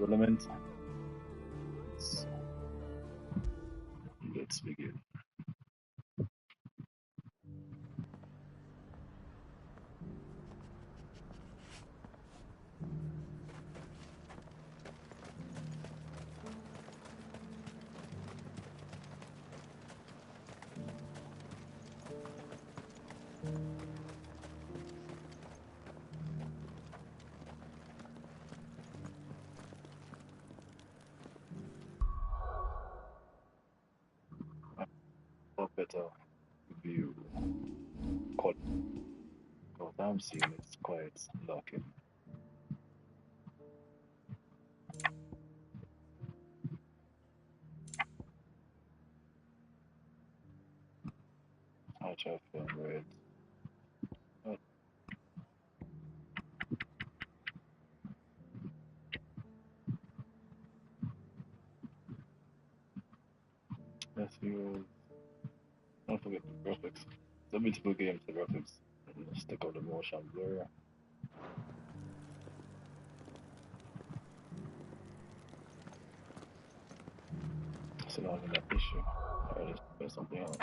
element. Let's begin. A better view. What I'm seeing, it's quite locking. I'll try to film red. Oh, let's use. Don't forget the graphics. It's a beautiful game, the graphics. Stick out the motion blur. So now I'm that issue. Alright, let's play something else.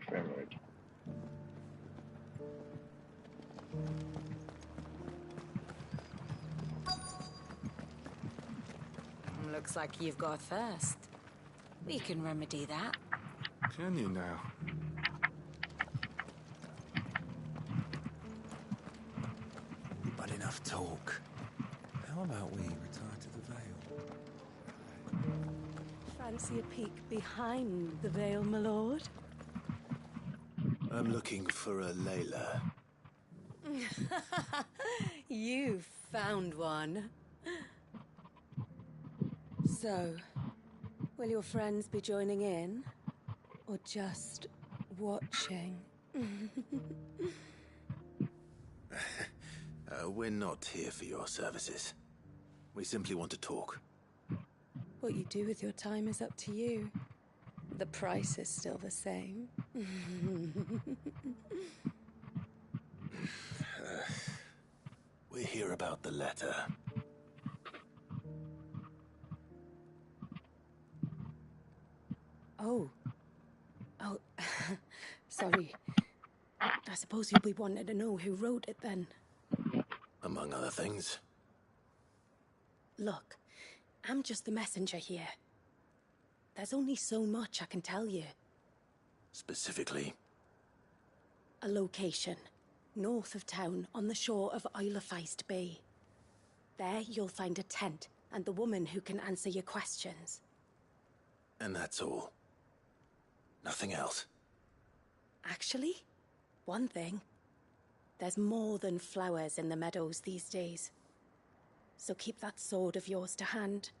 Frame rate. Looks like you've got a thirst. We can remedy that. Can you now? But enough talk. How about we retire to the Vale? Fancy a peek behind the veil, my lord? I'm looking for a Layla. You found one. So, will your friends be joining in? Or just watching? We're not here for your services. We simply want to talk. What you do with your time is up to you. The price is still the same. We're here about the letter. Oh. Sorry. I suppose you'll be wanting to know who wrote it then. Among other things. Look, I'm just the messenger here. There's only so much I can tell you. Specifically? A location, north of town, on the shore of Isle of Feist Bay. There you'll find a tent and the woman who can answer your questions. And that's all? Nothing else? Actually, one thing. There's more than flowers in the meadows these days. So keep that sword of yours to hand.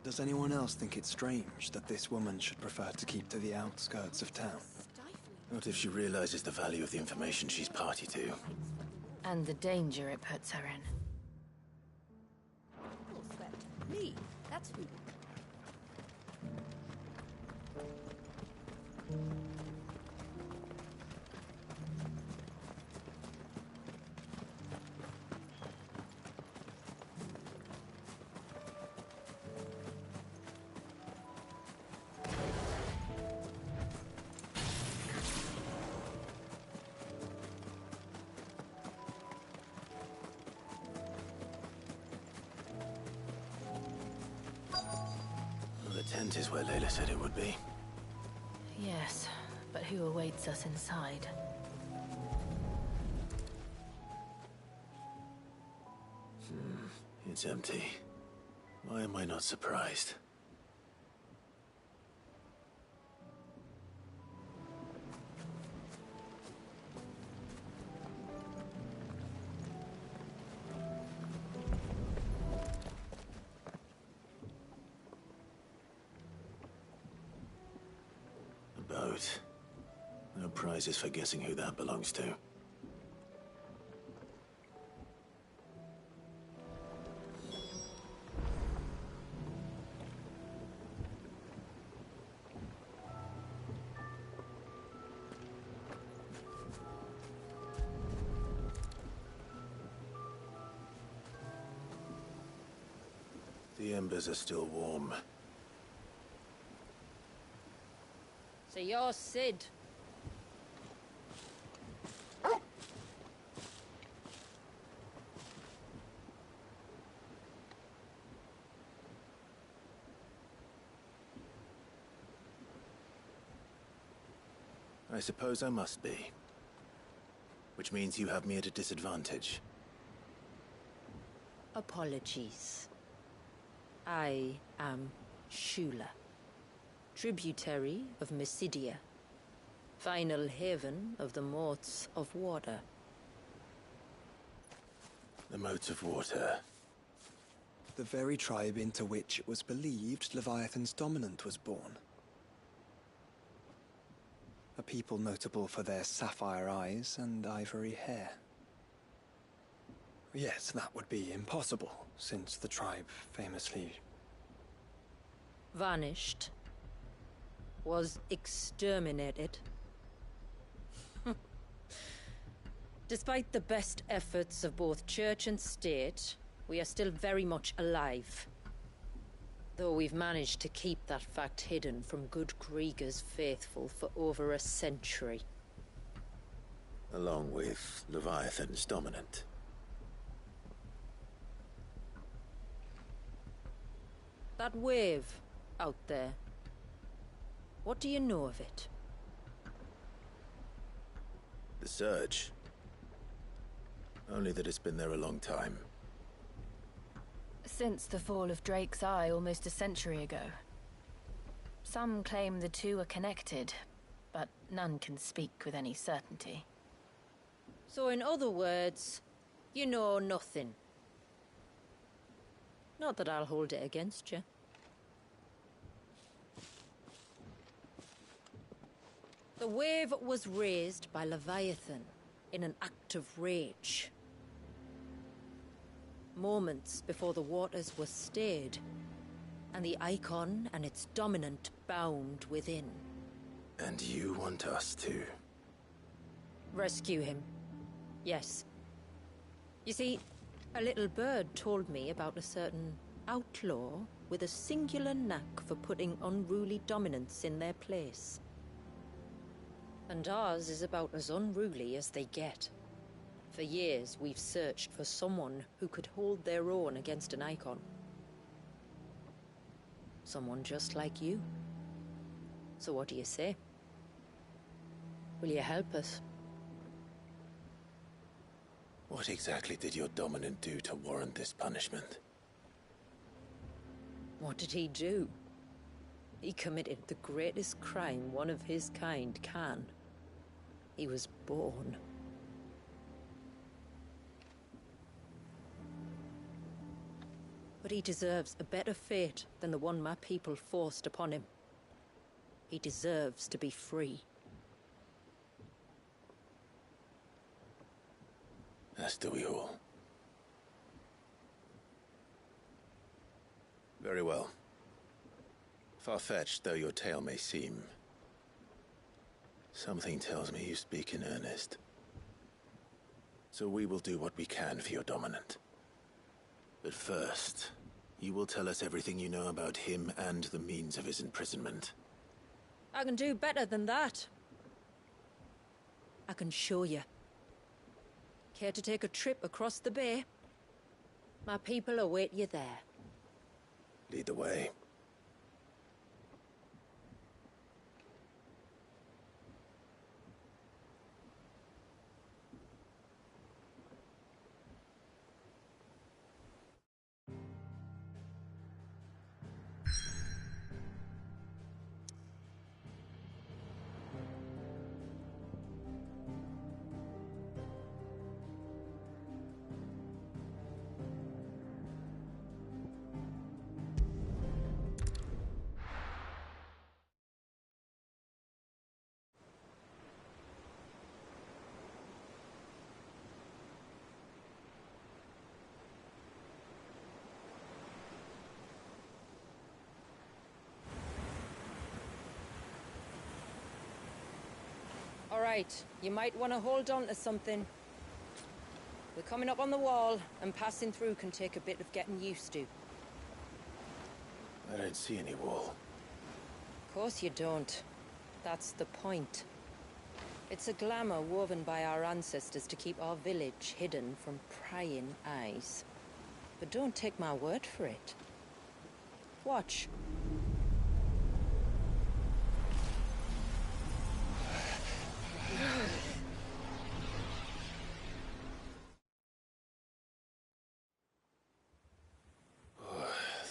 Does anyone else think it's strange that this woman should prefer to keep to the outskirts of town? Not if she realizes the value of the information she's party to. And the danger it puts her in. Me, that's who. The tent is where Layla said it would be. Yes, but who awaits us inside? It's empty. Why am I not surprised? A No prizes for guessing who that belongs to. The embers are still warm. So you're Sid. I suppose I must be. Which means you have me at a disadvantage. Apologies. I am Shula, tributary of Mysidia, final haven of the Moats of Water. The Moats of Water. The very tribe into which it was believed Leviathan's dominant was born. A people notable for their sapphire eyes and ivory hair. Yes, that would be impossible, since the tribe famously... Vanished. Was exterminated. Despite the best efforts of both church and state, we are still very much alive. Though we've managed to keep that fact hidden from good Krieger's faithful for over a century. Along with Leviathan's dominant. That wave out there. What do you know of it? The Surge. Only that it's been there a long time. Since the fall of Drake's Eye almost a century ago. Some claim the two are connected, but none can speak with any certainty. So in other words, you know nothing. Not that I'll hold it against you. The wave was raised by Leviathan in an act of rage. Moments before the waters were stayed, and the icon and its dominant bound within. And you want us to... Rescue him. Yes. You see, a little bird told me about a certain outlaw with a singular knack for putting unruly dominants in their place. And ours is about as unruly as they get. For years, we've searched for someone who could hold their own against an icon. Someone just like you. So what do you say? Will you help us? What exactly did your dominant do to warrant this punishment? What did he do? He committed the greatest crime one of his kind can. He was born. But he deserves a better fate than the one my people forced upon him. He deserves to be free. As do we all. Very well. Far-fetched though your tale may seem, something tells me you speak in earnest. So we will do what we can for your dominant. But first, you will tell us everything you know about him and the means of his imprisonment. I can do better than that. I can show you. Care to take a trip across the bay? My people await you there. Lead the way. right. You might want to hold on to something. We're coming up on the wall, and passing through can take a bit of getting used to. I don't see any wall. Of course you don't. That's the point. It's a glamour woven by our ancestors to keep our village hidden from prying eyes. But don't take my word for it. Watch.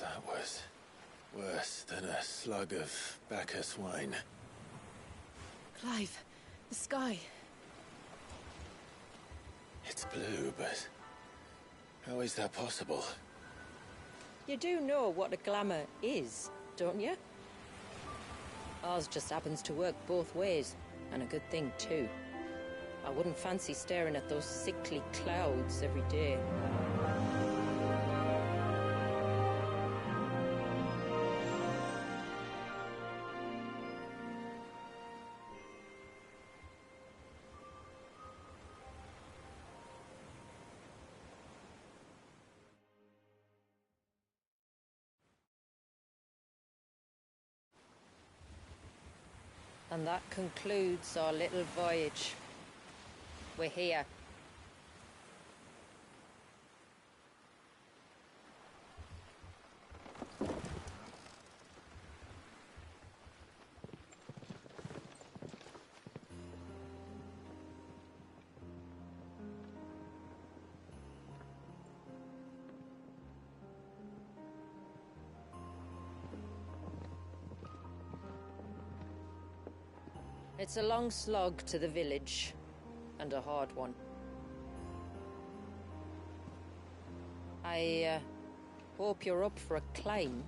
That was worse than a slug of Bacchus wine. Clive, the sky. It's blue, but how is that possible? You do know what a glamour is, don't you? Ours just happens to work both ways, and a good thing too. I wouldn't fancy staring at those sickly clouds every day. And that concludes our little voyage. We're here. It's a long slog to the village, and a hard one. I hope you're up for a climb.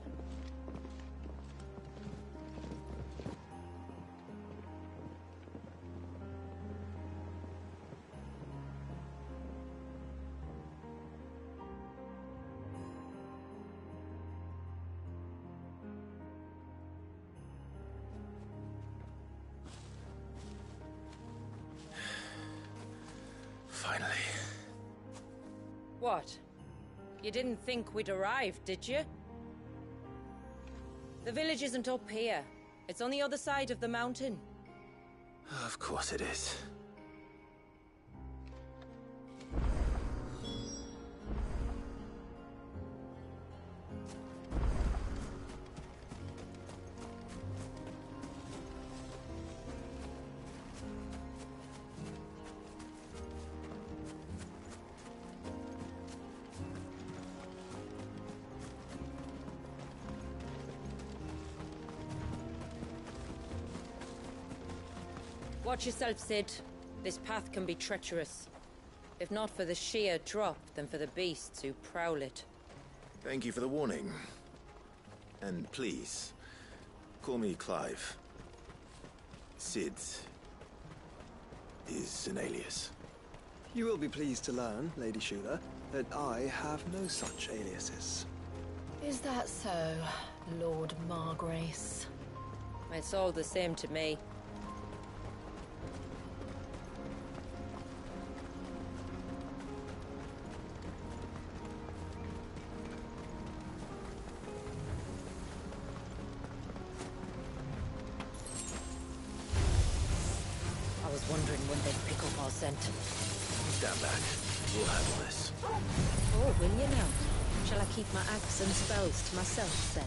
Finally. What? You didn't think we'd arrived, did you? The village isn't up here. It's on the other side of the mountain. Of course it is. Watch yourself, Sid. This path can be treacherous. If not for the sheer drop, then for the beasts who prowl it. Thank you for the warning. And please, call me Clive. Sid is an alias. You will be pleased to learn, Lady Shula, that I have no such aliases. Is that so, Lord Margrace? It's all the same to me. I was wondering when they'd pick up our scent. Stand back. We'll handle this. Oh, will you now? Shall I keep my axe and spells to myself, then?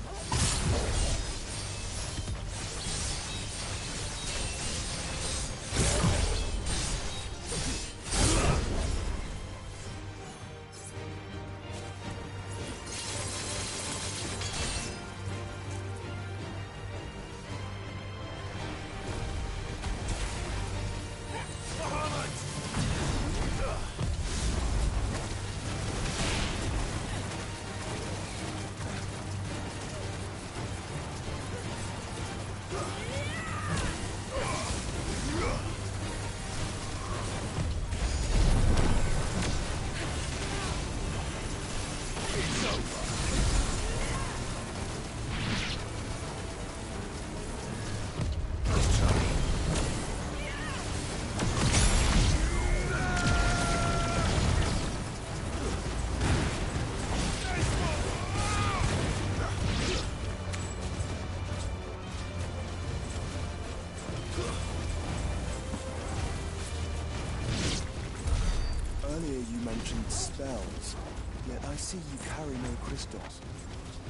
Earlier you mentioned spells, yet I see you carry no crystals.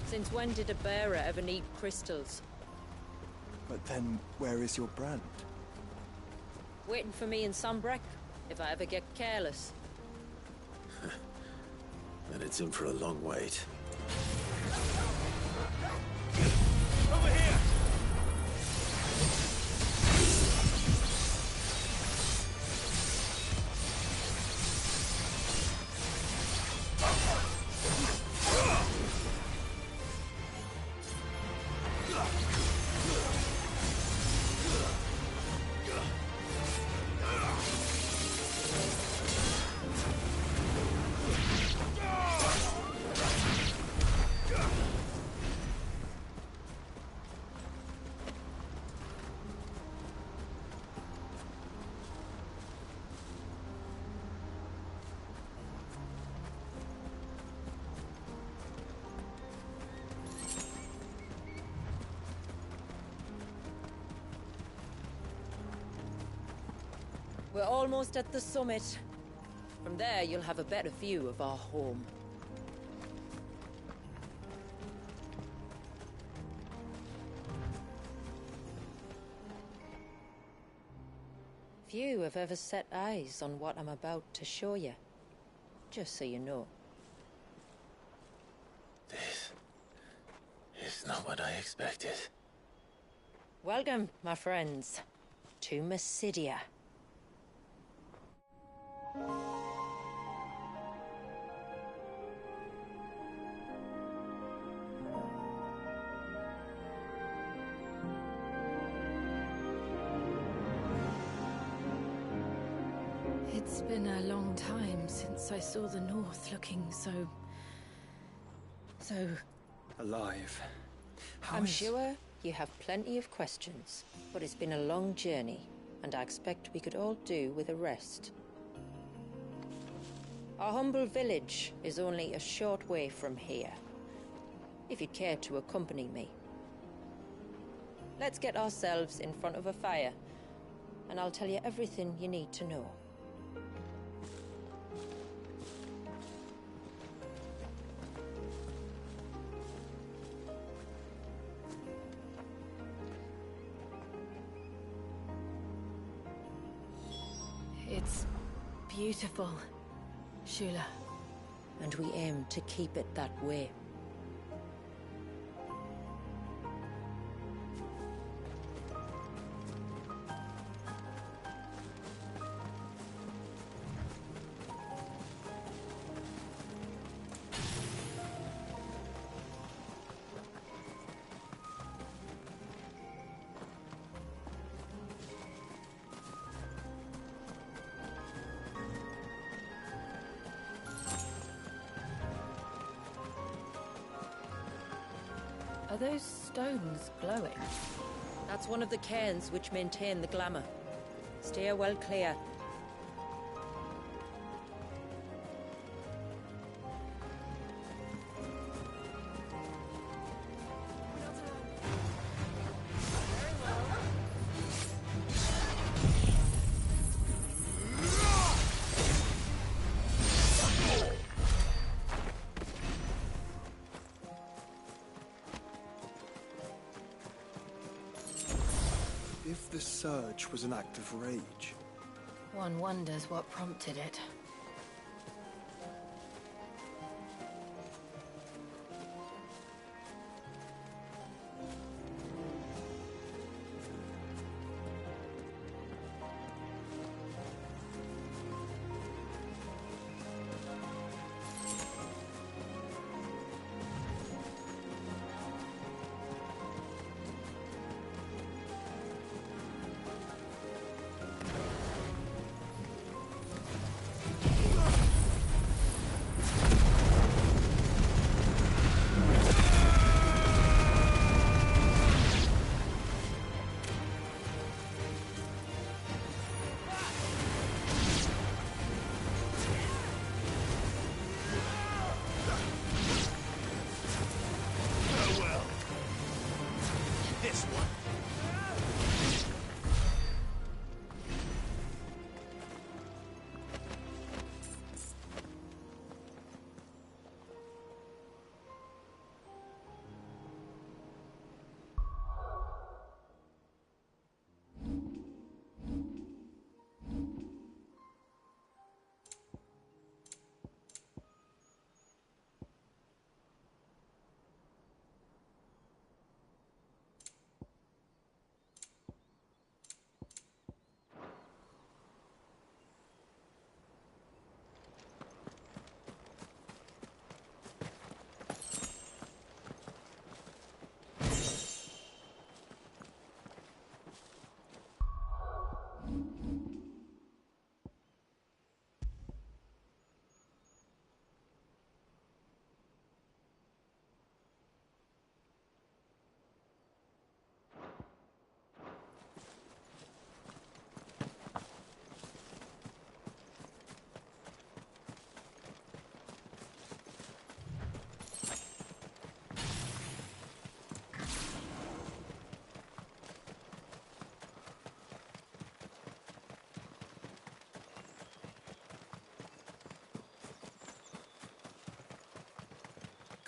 Since when did a bearer ever need crystals? But then, where is your brand? Waiting for me in Sunbreck, if I ever get careless. Then it's in for a long wait. We're almost at the summit. From there, you'll have a better view of our home. Few have ever set eyes on what I'm about to show you. Just so you know. This is not what I expected. Welcome, my friends, to Mysidia. It's been a long time since I saw the North looking so Alive. I'm sure you have plenty of questions, but it's been a long journey, and I expect we could all do with a rest. Our humble village is only a short way from here, if you'd care to accompany me. Let's get ourselves in front of a fire, and I'll tell you everything you need to know. It's beautiful, Shula. And we aim to keep it that way. Are those stones glowing? That's one of the cairns which maintain the glamour. Steer well clear. If the surge was an act of rage, One wonders what prompted it.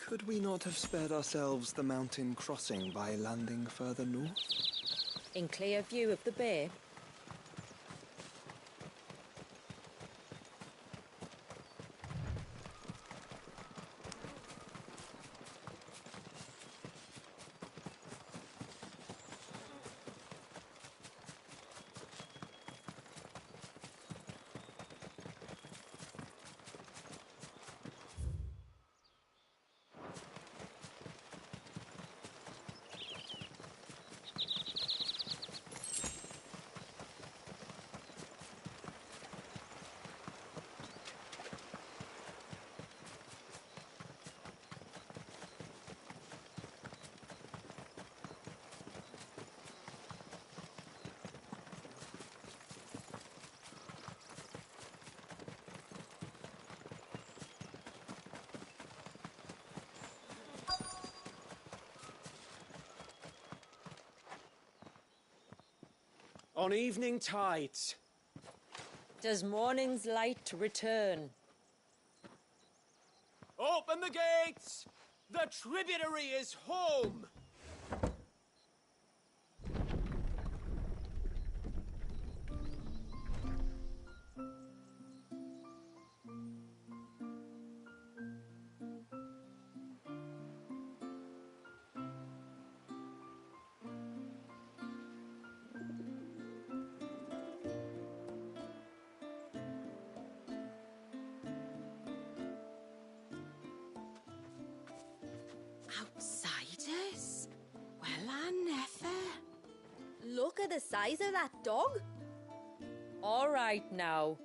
Could we not have spared ourselves the mountain crossing by landing further north? In clear view of the bay? On evening tides. Does morning's light return? Open the gates! The tributary is home! Outsiders? Well, I never. Look at the size of that dog. All right now,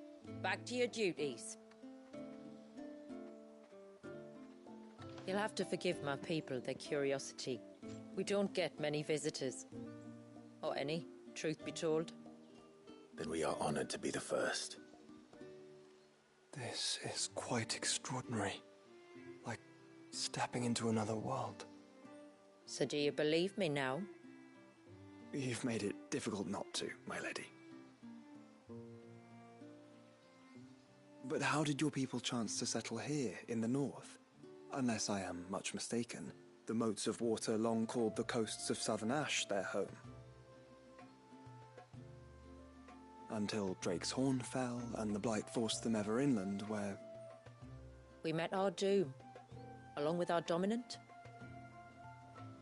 back to your duties. You'll have to forgive my people their curiosity. We don't get many visitors. Or any, truth be told. Then we are honored to be the first. This is quite extraordinary. Like stepping into another world. So do you believe me now? You've made it difficult not to, my lady. But how did your people chance to settle here in the north? Unless I am much mistaken, the moats of water long called the coasts of southern Ash their home. Until Drake's Horn fell and the Blight forced them ever inland, where... We met our doom, along with our dominant.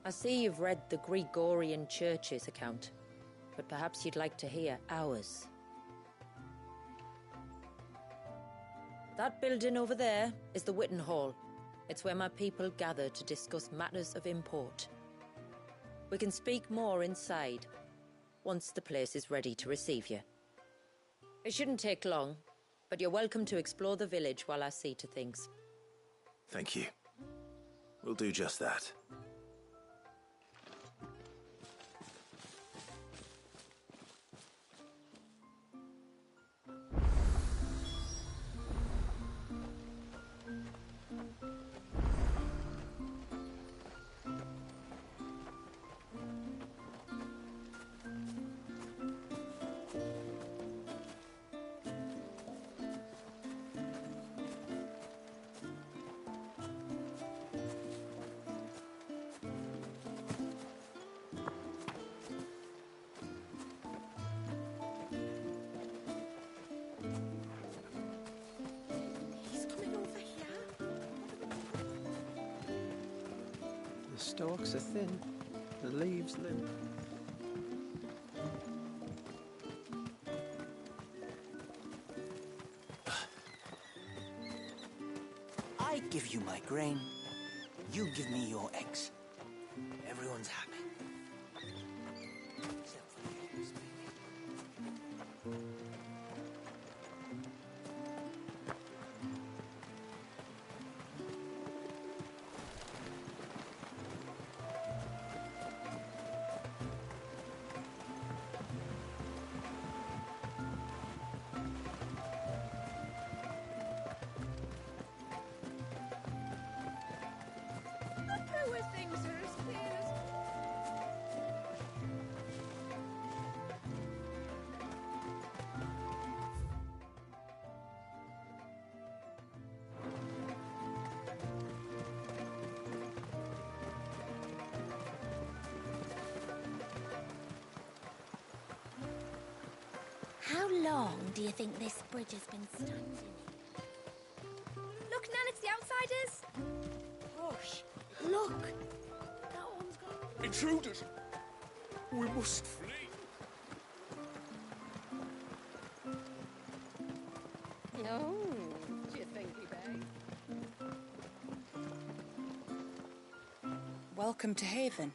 I see you've read the Gregorian Church's account, but perhaps you'd like to hear ours. That building over there is the Witten Hall. It's where my people gather to discuss matters of import. We can speak more inside, once the place is ready to receive you. It shouldn't take long, but you're welcome to explore the village while I see to things. Thank you. We'll do just that. He's coming over here. The stalks are thin, the leaves limp. I give you my grain, you give me your eggs. Everyone's happy. Except for the eggs, maybe. Look where things are as clear as... How long do you think this bridge has been standing? Look, Nan, it's the outsiders! Hush! Look! That one's got... Intruders! We must flee! No, do you think he begged? Welcome to Haven.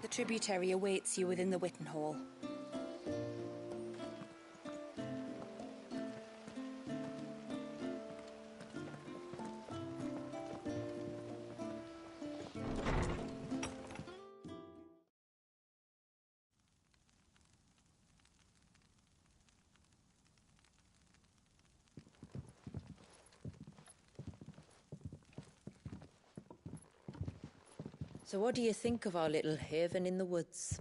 The tributary awaits you within the Witten Hall. So what do you think of our little haven in the woods?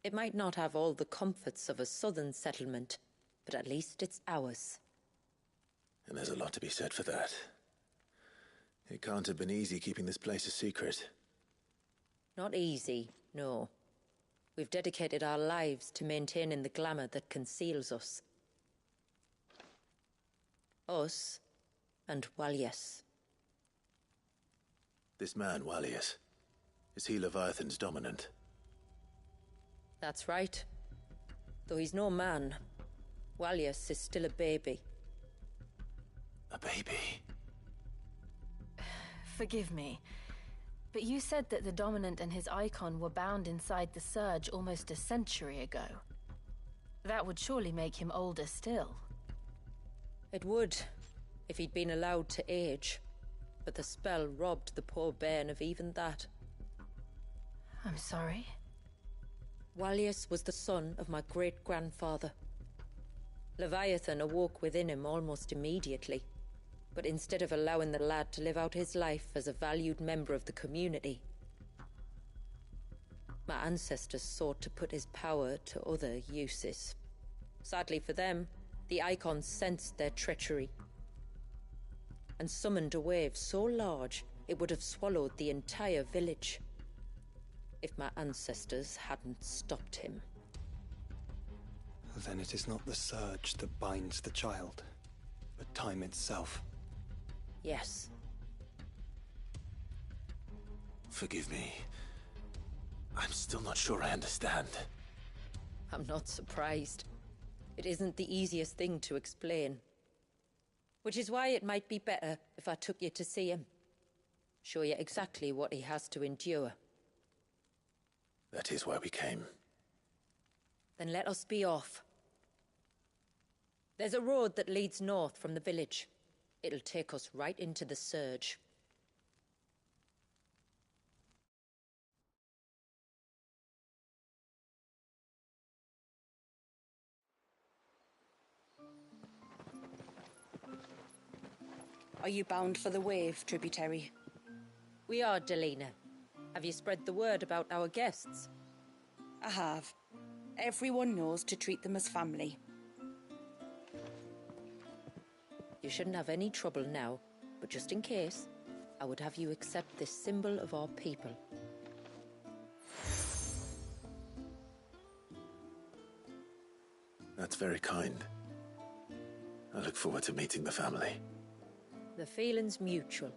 It might not have all the comforts of a southern settlement, but at least it's ours. And there's a lot to be said for that. It can't have been easy keeping this place a secret. Not easy, no. We've dedicated our lives to maintaining the glamour that conceals us. Us and Walyas. This man, Walyas, is he Leviathan's dominant? That's right. Though he's no man, Walyas is still a baby. A baby? Forgive me, but you said that the Dominant and his icon were bound inside the Surge almost a century ago. That would surely make him older still. It would, if he'd been allowed to age. But the spell robbed the poor bairn of even that. I'm sorry? Walyas was the son of my great-grandfather. Leviathan awoke within him almost immediately. But instead of allowing the lad to live out his life as a valued member of the community, my ancestors sought to put his power to other uses. Sadly for them, the icons sensed their treachery and summoned a wave so large it would have swallowed the entire village if my ancestors hadn't stopped him. Then it is not the surge that binds the child, but time itself. Yes. Forgive me. I'm still not sure I understand. I'm not surprised. It isn't the easiest thing to explain. Which is why it might be better if I took you to see him. Show you exactly what he has to endure. That is why we came. Then let us be off. There's a road that leads north from the village. It'll take us right into the Surge. Are you bound for the Wave, tributary? We are, Delina. Have you spread the word about our guests? I have. Everyone knows to treat them as family. You shouldn't have any trouble now, but just in case, I would have you accept this symbol of our people. That's very kind. I look forward to meeting the family. The feeling's mutual.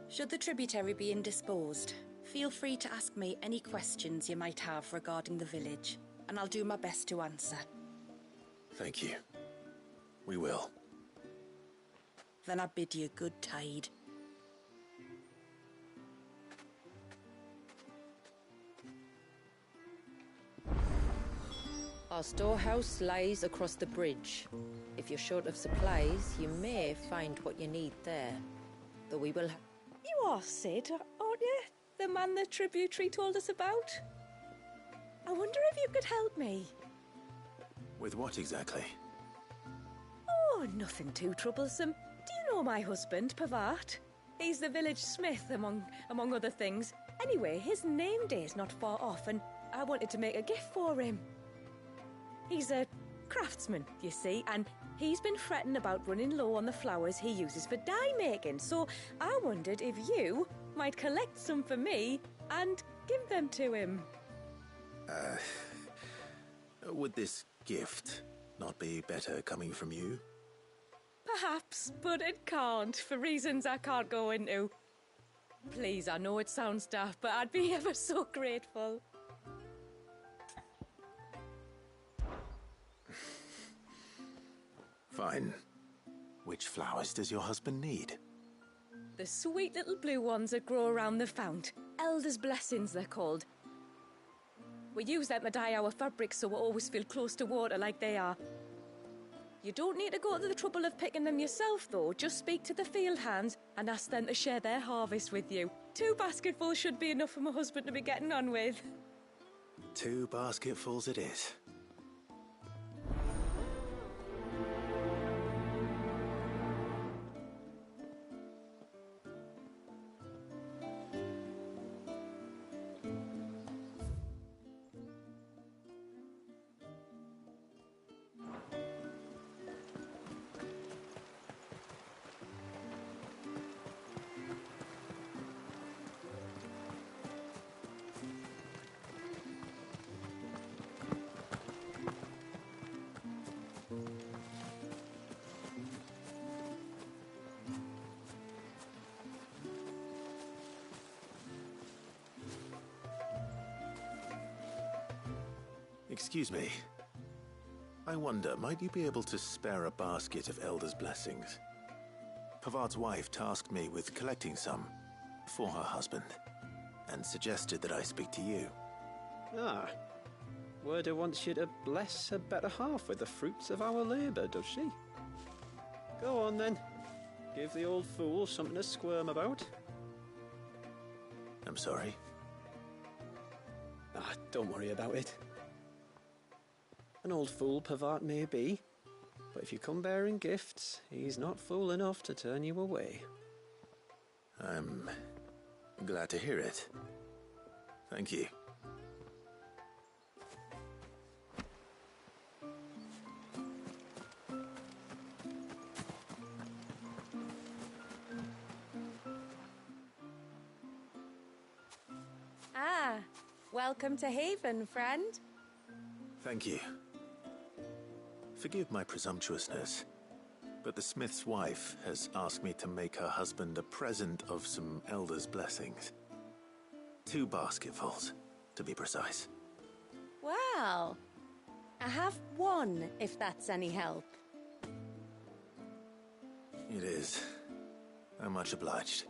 Should the tributary be indisposed, feel free to ask me any questions you might have regarding the village, and I'll do my best to answer. Thank you. We will. Then I bid you good tide. Our storehouse lies across the bridge. If you're short of supplies, you may find what you need there. Though we will You are Sid, aren't you? The man the tributary told us about? I wonder if you could help me. With what exactly? Oh, nothing too troublesome. Do you know my husband, Pavat? He's the village smith, among other things. Anyway, his name day's not far off, and I wanted to make a gift for him. He's a craftsman, you see, and he's been fretting about running low on the flowers he uses for dye making, so I wondered if you might collect some for me and give them to him. Would this gift not be better coming from you? Perhaps, but it can't, for reasons I can't go into. Please, I know it sounds daft, but I'd be ever so grateful. Fine. Which flowers does your husband need? The sweet little blue ones that grow around the fount. Elder's blessings, they're called. We use them to dye our fabrics so we always feel close to water like they are. You don't need to go to the trouble of picking them yourself, though. Just speak to the field hands and ask them to share their harvest with you. 2 basketfuls should be enough for my husband to be getting on with. 2 basketfuls it is. Excuse me. I wonder, might you be able to spare a basket of Elder's blessings? Pavard's wife tasked me with collecting some for her husband, and suggested that I speak to you. Ah. Werda wants you to bless her better half with the fruits of our labour, does she? Go on then. Give the old fool something to squirm about. I'm sorry. Ah, don't worry about it. An old fool Pavard may be, but if you come bearing gifts, he's not fool enough to turn you away. I'm glad to hear it. Thank you. Ah, welcome to Haven, friend. Thank you. Forgive my presumptuousness, but the smith's wife has asked me to make her husband a present of some Elder's blessings. 2 basketfuls, to be precise. Well, I have 1, if that's any help. It is. I'm much obliged.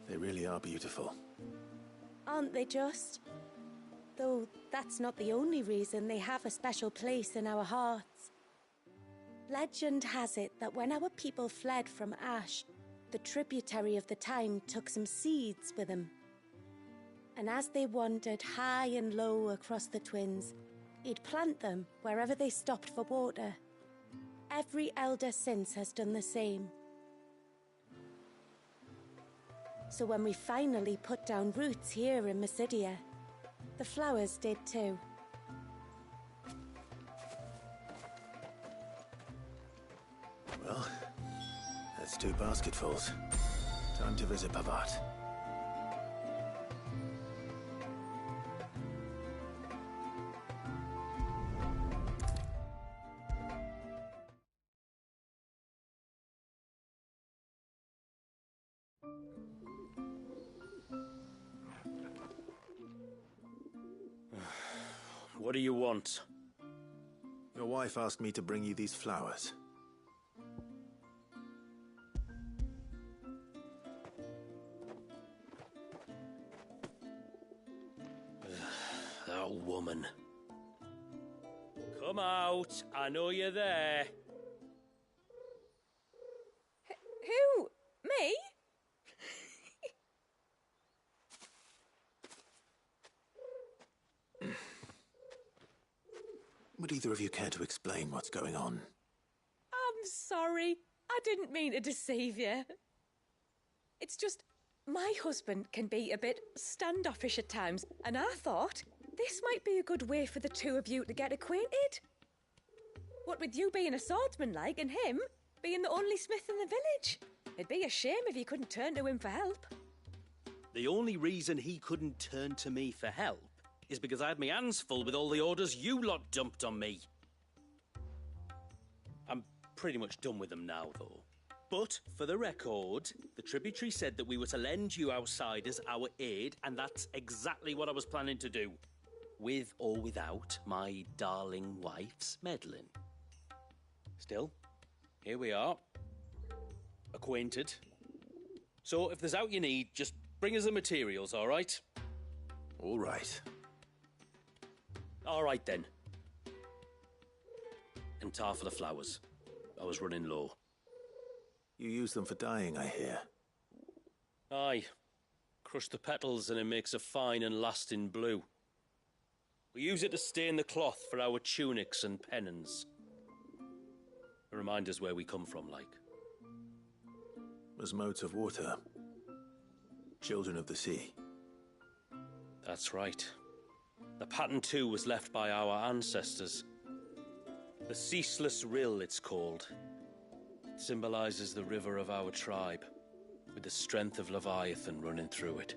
They really are beautiful. Aren't they just? Though that's not the only reason they have a special place in our hearts. Legend has it that when our people fled from Ash, the tributary of the Tyne took some seeds with them. And as they wandered high and low across the Twins, he'd plant them wherever they stopped for water. Every elder since has done the same. So when we finally put down roots here in Mysidia, the flowers did too. Well, that's 2 basketfuls. Time to visit Pavard. What do you want? Your wife asked me to bring you these flowers. That woman. Come out. I know you're there. Who? Me? Would either of you care to explain what's going on? I'm sorry. I didn't mean to deceive you. It's just, my husband can be a bit standoffish at times, and I thought this might be a good way for the 2 of you to get acquainted. What with you being a swordsman like, and him being the only smith in the village. It'd be a shame if you couldn't turn to him for help. The only reason he couldn't turn to me for help is because I had my hands full with all the orders you lot dumped on me. I'm pretty much done with them now, though. But, for the record, the tributary said that we were to lend you outsiders our aid, and that's exactly what I was planning to do. With or without my darling wife's meddling. Still, here we are. Acquainted. So, if there's out you need, just bring us the materials, all right? All right. All right, then. And tar for the flowers. I was running low. You use them for dyeing, I hear. Aye. Crush the petals and it makes a fine and lasting blue. We use it to stain the cloth for our tunics and pennons. Remind us where we come from, like. As motes of water. Children of the sea. That's right. The pattern too was left by our ancestors. The Ceaseless Rill, it's called. It symbolizes the river of our tribe, with the strength of Leviathan running through it.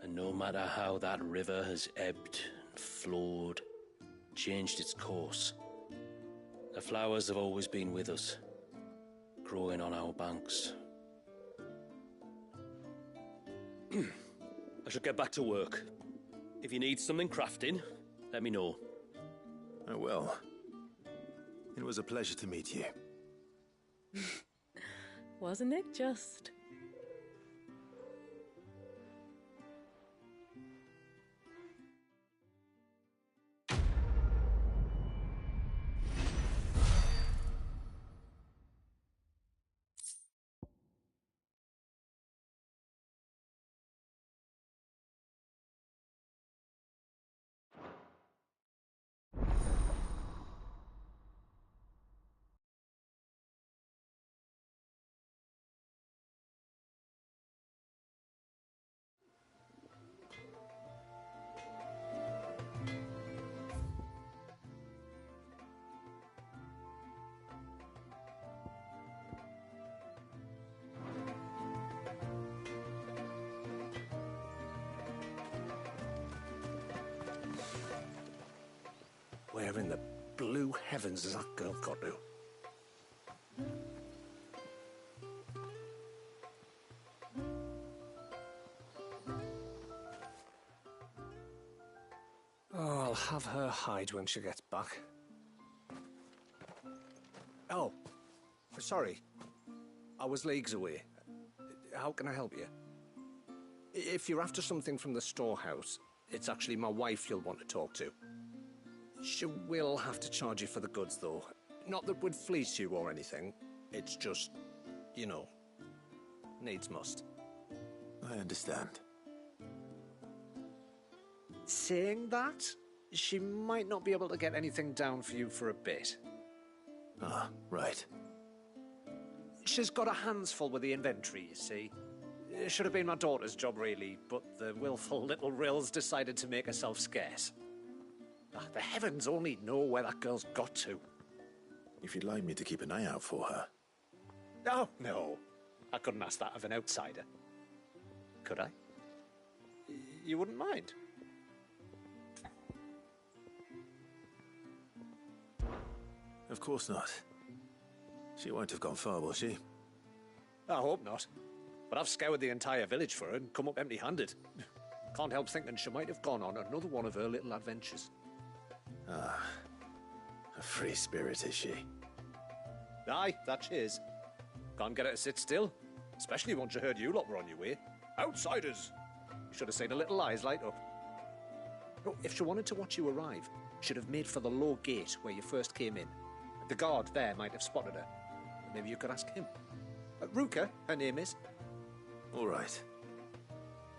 And no matter how that river has ebbed and flowed, changed its course, the flowers have always been with us, growing on our banks. I should get back to work. If you need something crafting, let me know. Oh, well. It was a pleasure to meet you. Wasn't it just? Where in the blue heavens has that girl got to? Oh, I'll have her hide when she gets back. Oh, sorry. I was leagues away. How can I help you? If you're after something from the storehouse, it's actually my wife you'll want to talk to. She will have to charge you for the goods, though. Not that we'd fleece you or anything. It's just, you know, needs must. I understand. Saying that, she might not be able to get anything down for you for a bit. Ah, right. She's got her hands full with the inventory, you see. It should have been my daughter's job, really, but the willful little Rills decided to make herself scarce. The heavens only know where that girl's got to. If you'd like me to keep an eye out for her. Oh, no. I couldn't ask that of an outsider. Could I? You wouldn't mind? Of course not. She won't have gone far, will she? I hope not. But I've scoured the entire village for her and come up empty-handed. Can't help thinking she might have gone on another one of her little adventures. Ah, a free spirit, is she? Aye, that she is. Can't get her to sit still, especially once you heard you lot were on your way. Outsiders! You should have seen her little eyes light up. Oh, if she wanted to watch you arrive, she'd have made for the low gate where you first came in. The guard there might have spotted her. Maybe you could ask him. Ruka, her name is. All right.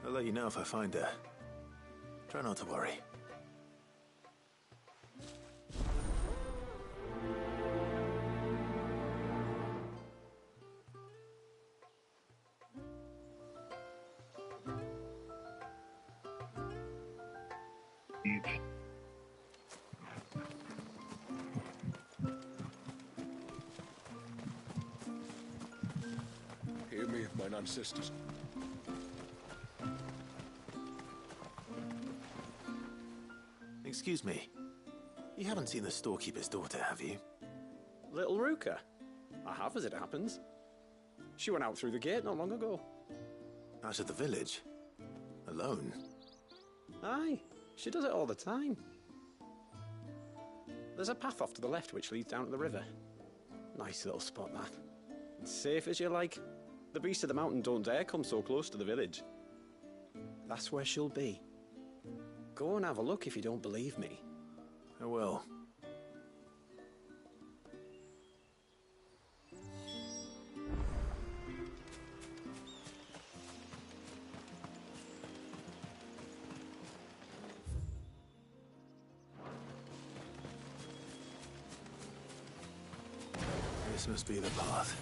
I'll let you know if I find her. Try not to worry. Hear me, mine ancestors. Excuse me. You haven't seen the storekeeper's daughter, have you? Little Ruka? I have, as it happens. She went out through the gate not long ago. Out of the village? Alone? Aye, she does it all the time. There's a path off to the left which leads down to the river. Nice little spot, that. It's safe as you like. The beasts of the mountain don't dare come so close to the village. That's where she'll be. Go and have a look if you don't believe me. I will. This must be the path.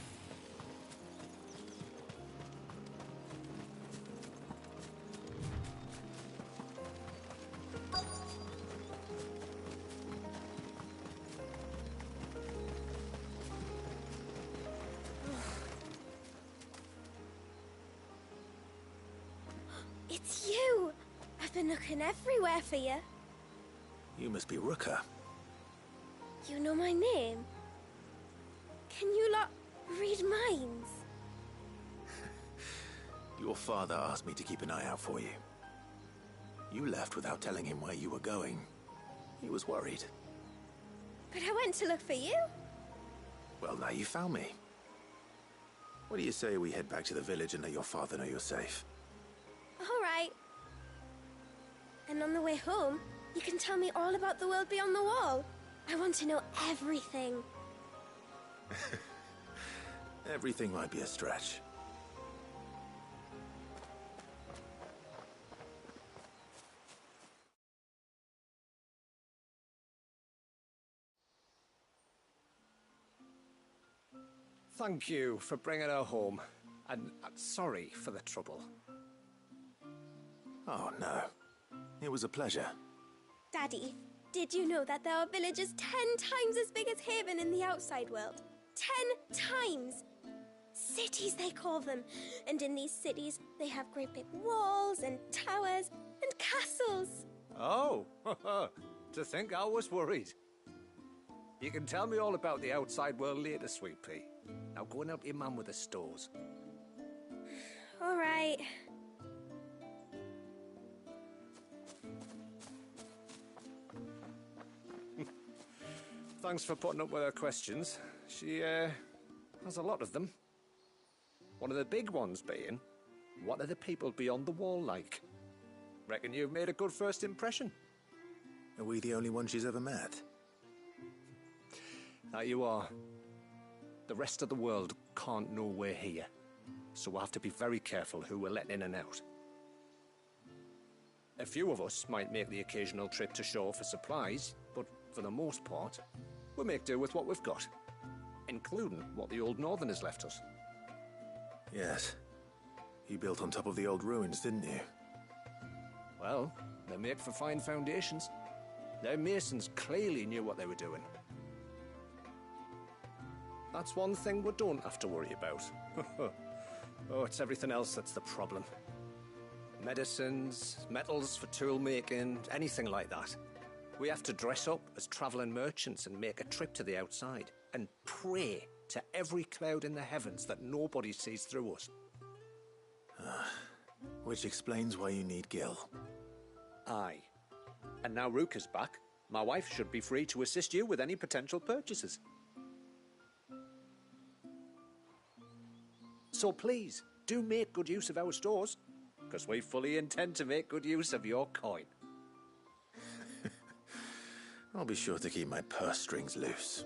It's you! I've been looking everywhere for you. You must be Ruka. You know my name? Can you lot read minds? Your father asked me to keep an eye out for you. You left without telling him where you were going. He was worried. But I went to look for you. Well, now you found me. What do you say we head back to the village and let your father know you're safe? All right. And on the way home, you can tell me all about the world beyond the wall. I want to know everything. Everything might be a stretch. Thank you for bringing her home. And sorry for the trouble. Oh, no. It was a pleasure. Daddy, did you know that there are villages 10 times as big as Haven in the outside world? 10 times! Cities, they call them. And in these cities, they have great big walls and towers and castles. Oh, to think I was worried. You can tell me all about the outside world later, Sweet Pea. Now go and help your mum with the stores. All right. Thanks for putting up with her questions. She, has a lot of them. One of the big ones being, what are the people beyond the wall like? Reckon you've made a good first impression. Are we the only ones she's ever met? That you are. The rest of the world can't know we're here, so we'll have to be very careful who we're letting in and out. A few of us might make the occasional trip to shore for supplies, but for the most part, we'll make do with what we've got, including what the old Northerners left us. Yes. You built on top of the old ruins, didn't you? Well, they make for fine foundations. Their masons clearly knew what they were doing. That's one thing we don't have to worry about. Oh, it's everything else that's the problem. Medicines, metals for tool making, anything like that. We have to dress up as travelling merchants and make a trip to the outside and pray to every cloud in the heavens that nobody sees through us. Which explains why you need Gil. Aye. And now Ruka's back, my wife should be free to assist you with any potential purchases. So please, do make good use of our stores, because we fully intend to make good use of your coin. I'll be sure to keep my purse strings loose.